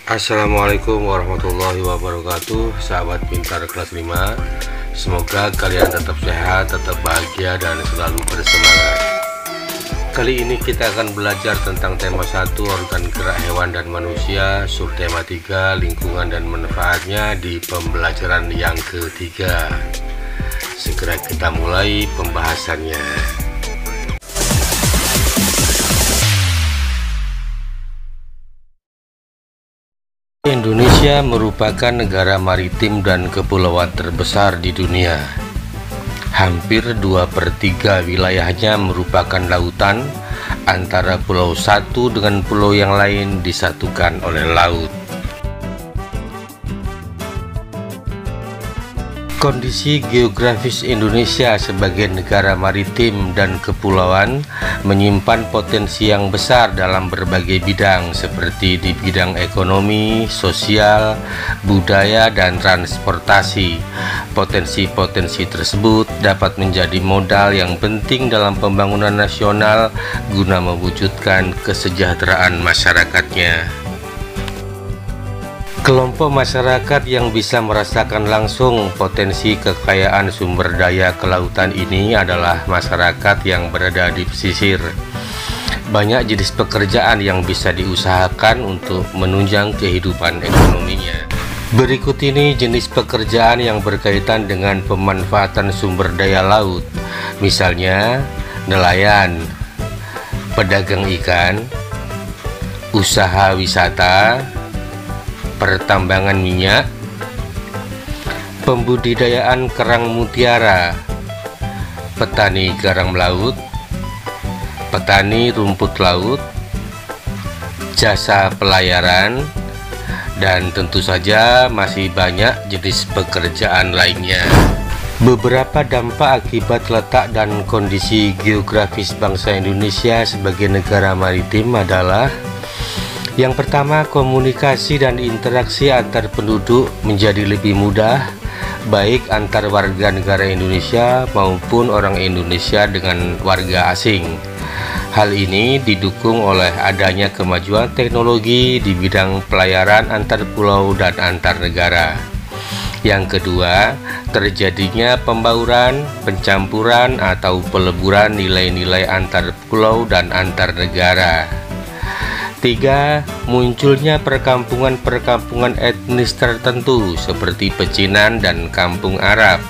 Assalamualaikum warahmatullahi wabarakatuh, sahabat pintar kelas 5. Semoga kalian tetap sehat, tetap bahagia, dan selalu bersemangat. Kali ini kita akan belajar tentang tema 1, organ gerak hewan dan manusia, subtema 3, lingkungan dan manfaatnya di pembelajaran yang ketiga. Segera kita mulai pembahasannya. Indonesia merupakan negara maritim dan kepulauan terbesar di dunia. Hampir 2/3 wilayahnya merupakan lautan, antara pulau satu dengan pulau yang lain disatukan oleh laut. Kondisi geografis Indonesia sebagai negara maritim dan kepulauan menyimpan potensi yang besar dalam berbagai bidang seperti di bidang ekonomi, sosial, budaya, dan transportasi. Potensi-potensi tersebut dapat menjadi modal yang penting dalam pembangunan nasional guna mewujudkan kesejahteraan masyarakatnya. Kelompok masyarakat yang bisa merasakan langsung potensi kekayaan sumber daya kelautan ini adalah masyarakat yang berada di pesisir. Banyak jenis pekerjaan yang bisa diusahakan untuk menunjang kehidupan ekonominya. Berikut ini jenis pekerjaan yang berkaitan dengan pemanfaatan sumber daya laut, misalnya nelayan, pedagang ikan, usaha wisata, pertambangan minyak, pembudidayaan kerang mutiara, petani garam laut, petani rumput laut, jasa pelayaran, dan tentu saja masih banyak jenis pekerjaan lainnya. Beberapa dampak akibat letak dan kondisi geografis bangsa Indonesia sebagai negara maritim adalah: yang pertama, komunikasi dan interaksi antar penduduk menjadi lebih mudah, baik antar warga negara Indonesia maupun orang Indonesia dengan warga asing. Hal ini didukung oleh adanya kemajuan teknologi di bidang pelayaran antar pulau dan antar negara. Yang kedua, terjadinya pembauran, pencampuran atau peleburan nilai-nilai antar pulau dan antar negara. 3. Munculnya perkampungan-perkampungan etnis tertentu seperti pecinan dan kampung Arab.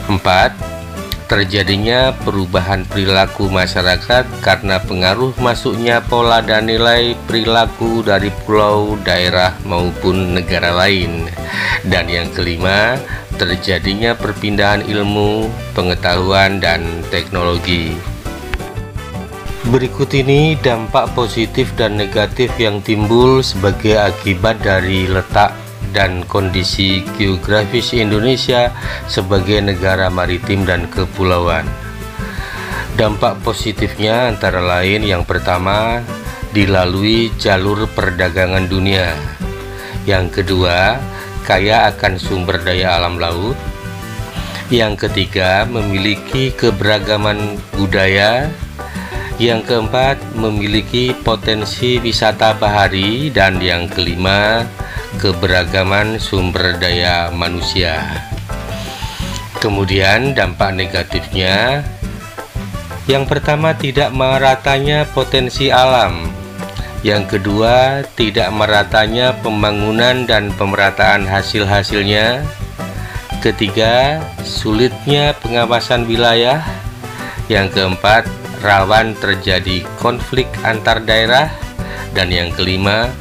4. Terjadinya perubahan perilaku masyarakat karena pengaruh masuknya pola dan nilai perilaku dari pulau, daerah maupun negara lain. Dan yang kelima, terjadinya perpindahan ilmu, pengetahuan, dan teknologi. Berikut ini dampak positif dan negatif yang timbul sebagai akibat dari letak dan kondisi geografis Indonesia sebagai negara maritim dan kepulauan. Dampak positifnya antara lain: yang pertama, dilalui jalur perdagangan dunia. Yang kedua, kaya akan sumber daya alam laut. Yang ketiga, memiliki keberagaman budaya. Yang keempat, memiliki potensi wisata bahari. Dan yang kelima, keberagaman sumber daya manusia. Kemudian dampak negatifnya: yang pertama, tidak meratanya potensi alam. Yang kedua, tidak meratanya pembangunan dan pemerataan hasil-hasilnya. Ketiga, sulitnya pengawasan wilayah. Yang keempat, rawan terjadi konflik antar daerah. Dan yang kelima,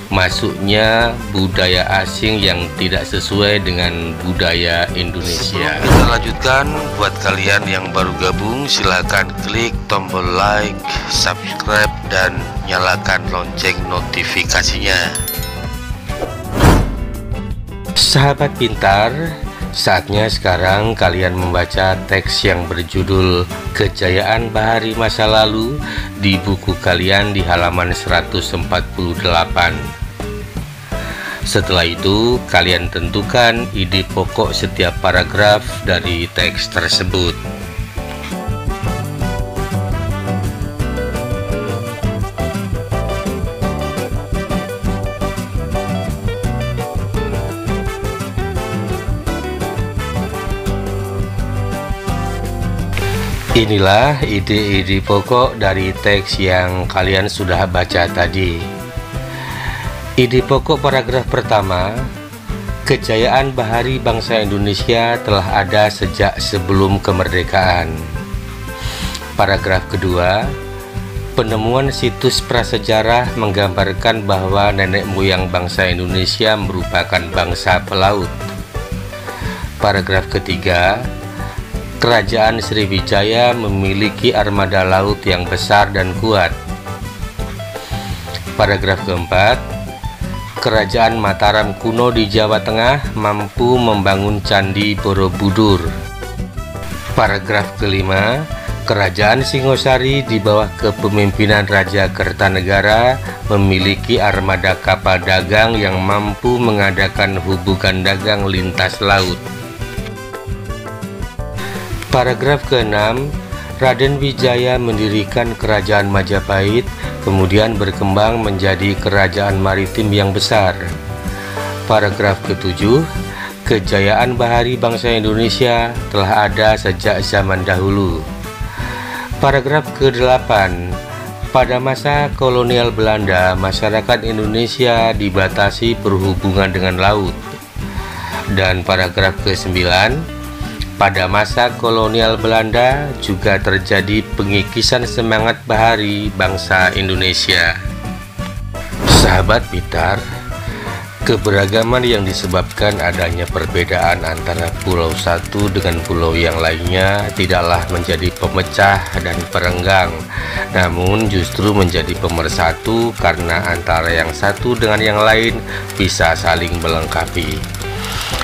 masuknya budaya asing yang tidak sesuai dengan budaya Indonesia. Sebelum kita lanjutkan, buat kalian yang baru gabung, silahkan klik tombol like, subscribe, dan nyalakan lonceng notifikasinya. Sahabat pintar, saatnya sekarang kalian membaca teks yang berjudul Kejayaan Bahari Masa Lalu di buku kalian di halaman 148. Setelah itu, kalian tentukan ide pokok setiap paragraf dari teks tersebut. Inilah ide-ide pokok dari teks yang kalian sudah baca tadi. Ide pokok paragraf pertama, kejayaan bahari bangsa Indonesia telah ada sejak sebelum kemerdekaan. Paragraf kedua, penemuan situs prasejarah menggambarkan bahwa nenek moyang bangsa Indonesia merupakan bangsa pelaut. Paragraf ketiga, Kerajaan Sriwijaya memiliki armada laut yang besar dan kuat. Paragraf keempat, Kerajaan Mataram kuno di Jawa Tengah mampu membangun Candi Borobudur. Paragraf kelima, Kerajaan Singosari di bawah kepemimpinan Raja Kertanegara memiliki armada kapal dagang yang mampu mengadakan hubungan dagang lintas laut. Paragraf ke-6, Raden Wijaya mendirikan Kerajaan Majapahit, kemudian berkembang menjadi kerajaan maritim yang besar. Paragraf ke-7, kejayaan bahari bangsa Indonesia telah ada sejak zaman dahulu. Paragraf ke-8, pada masa kolonial Belanda, masyarakat Indonesia dibatasi berhubungan dengan laut. Dan paragraf ke-9, pada masa kolonial Belanda juga terjadi pengikisan semangat bahari bangsa Indonesia. Sahabat Pitar, keberagaman yang disebabkan adanya perbedaan antara pulau satu dengan pulau yang lainnya tidaklah menjadi pemecah dan perenggang, namun justru menjadi pemersatu karena antara yang satu dengan yang lain bisa saling melengkapi.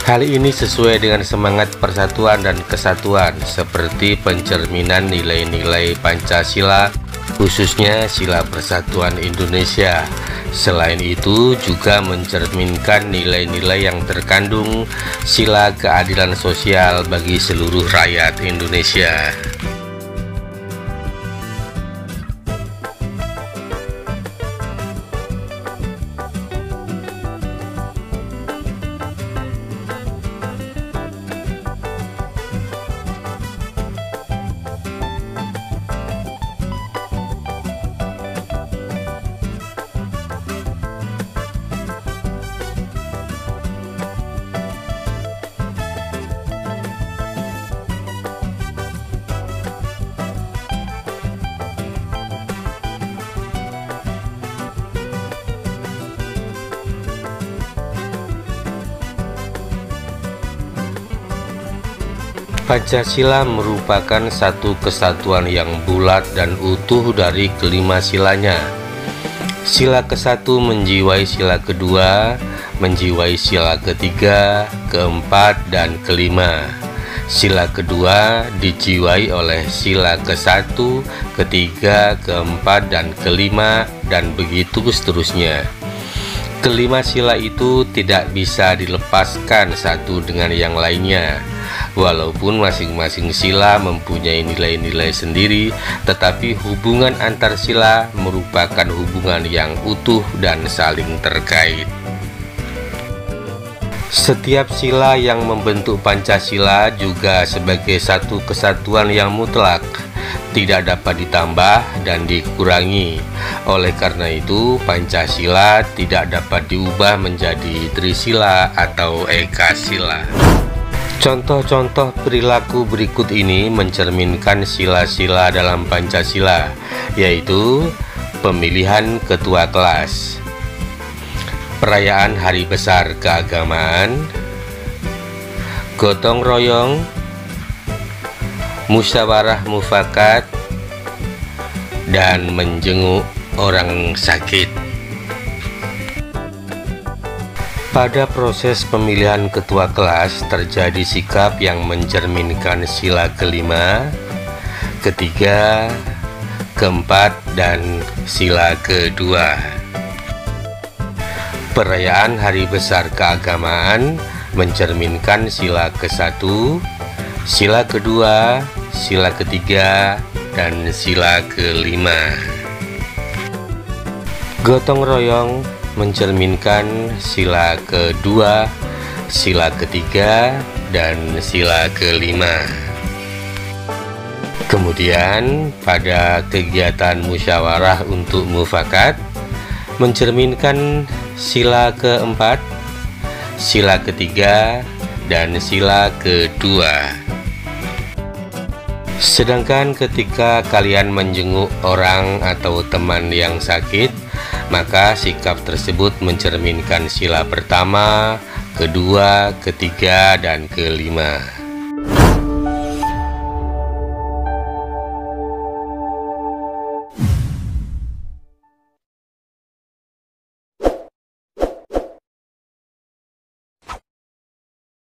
Hal ini sesuai dengan semangat persatuan dan kesatuan seperti pencerminan nilai-nilai Pancasila, khususnya Sila Persatuan Indonesia. Selain itu juga mencerminkan nilai-nilai yang terkandung Sila Keadilan Sosial bagi seluruh rakyat Indonesia. Pancasila merupakan satu kesatuan yang bulat dan utuh dari kelima silanya. Sila ke-1 menjiwai sila kedua, menjiwai sila ketiga, keempat, dan kelima. Sila kedua dijiwai oleh sila ke-1, ketiga, keempat, dan kelima, dan begitu seterusnya. Kelima sila itu tidak bisa dilepaskan satu dengan yang lainnya. Walaupun masing-masing sila mempunyai nilai-nilai sendiri, tetapi hubungan antar sila merupakan hubungan yang utuh dan saling terkait. Setiap sila yang membentuk Pancasila juga sebagai satu kesatuan yang mutlak, tidak dapat ditambah dan dikurangi. Oleh karena itu, Pancasila tidak dapat diubah menjadi Trisila atau Ekasila. Contoh-contoh perilaku berikut ini mencerminkan sila-sila dalam Pancasila, yaitu pemilihan ketua kelas, perayaan hari besar keagamaan, gotong royong, musyawarah mufakat, dan menjenguk orang sakit. Pada proses pemilihan ketua kelas terjadi sikap yang mencerminkan sila kelima, ketiga, keempat, dan sila kedua. Perayaan hari besar keagamaan mencerminkan sila ke-1, sila kedua, sila ketiga, dan sila kelima. Gotong royong mencerminkan sila kedua, sila ketiga, dan sila kelima. Kemudian pada kegiatan musyawarah untuk mufakat mencerminkan sila keempat, sila ketiga, dan sila kedua. Sedangkan ketika kalian menjenguk orang atau teman yang sakit, maka sikap tersebut mencerminkan sila pertama, kedua, ketiga, dan kelima.